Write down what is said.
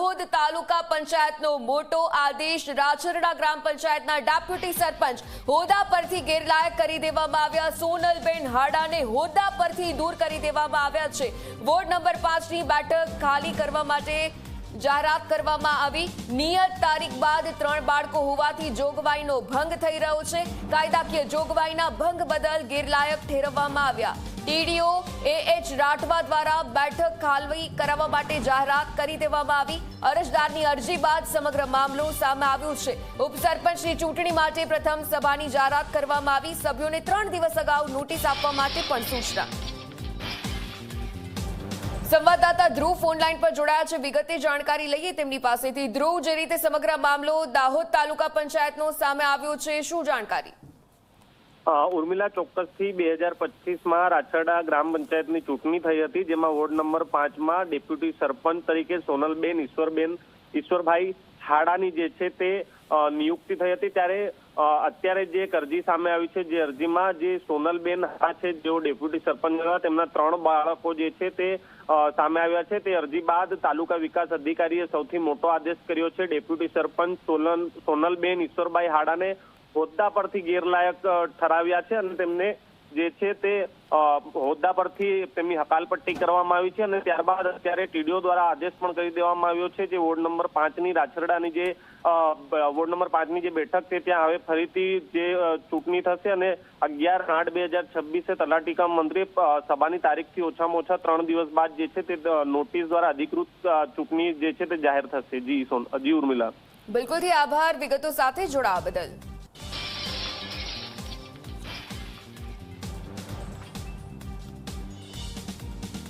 દાહોદ તાલુકા પંચાયતનો મોટો આદેશ। રાજરડા ગ્રામ પંચાયતના ડેપ્યુટી સરપંચ હોદ્દા પરથી ગેરલાયક કરી દેવામાં આવ્યા। સોનલબેન હાડાને હોદ્દા પરથી દૂર કરી દેવામાં આવ્યા છે। વોર્ડ નંબર 5ની બેઠક ખાલી કરવા માટે જાહેરાત કરવામાં આવી। નિયત તારીખ બાદ 3 બાળકો હોવાથી જોગવાઈનો ભંગ થઈ રહ્યો છે। કાયદાકીય જોગવાઈના ભંગ બદલ ગેરલાયક ઠેરવવામાં આવ્યા। ટીડીઓ AH રાઠવા દ્વારા બેઠક ખાલી કરાવવા માટે જાહેરાત કરી દેવામાં આવી। અરજદારની અરજી બાદ સમગ્ર મામલો સામે આવ્યો છે। ઉપસરપંચની ચૂંટણી માટે પ્રથમ સભાની જાહેરાત કરવામાં આવી। સભ્યોને 3 દિવસ અગાઉ નોટિસ આપવા માટે પણ સૂચના। સંવાદદાતા ધ્રુવ ફોનલાઈન પર જોડાયા છે। વિગતે જાણકારી લઈએ તેમની પાસેથી। ધ્રુવ, જે રીતે સમગ્ર મામલો દાહોદ તાલુકા પંચાયતનો સામે આવ્યો છે, શું જાણકારી? ઉર્મિલા, ચોક્કસથી 2025માં રાજરડા ગ્રામ પંચાયતની ચૂંટણી થઈ હતી, જેમાં વોર્ડ નંબર 5માં ડેપ્યુટી સરપંચ તરીકે સોનલબેન ઈશ્વરભાઈ હાડાની જે છે તે નિયુક્તિ થઈ હતી। ત્યારે અત્યારે જે એક અરજી સામે આવી છે, જે અરજીમાં જે સોનલબેન હાડા છે, જેઓ ડેપ્યુટી સરપંચ હતા, તેમના 3 બાળકો જે છે તે સામે આવ્યા છે। તે અરજી બાદ તાલુકા વિકાસ અધિકારીએ સૌથી મોટો આદેશ કર્યો છે। ડેપ્યુટી સરપંચ સોનલબેન ઈશ્વરભાઈ હાડાને હોદ્દા પરથી ગેરલાયક ઠરાવ્યા છે અને તેમને જે છે તે હોદ્દા પરથી તેમની હકાલપટ્ટી કરવામાં આવી છે। અને ત્યારબાદ અત્યારે ટીડીઓ દ્વારા આદેશ પણ કરી દેવામાં આવ્યો છે। જે વોર્ડ નંબર 5ની રાજરડાની જે વોર્ડ નંબર 5ની જે બેઠક છે, ત્યાં હવે ફરીથી જે ચૂંટણી થશે અને 11/8/2026 તલાટી કમ મંત્રી સભાની તારીખથી ઓછામાં ઓછા 3 દિવસ બાદ જે છે તે નોટિસ દ્વારા અધિકૃત ચૂંટણી જે છે તે જાહેર થશે। જી ઉર્મિલા। બિલકુલથી આભાર વિગતો સાથે જોડાવા બદલ।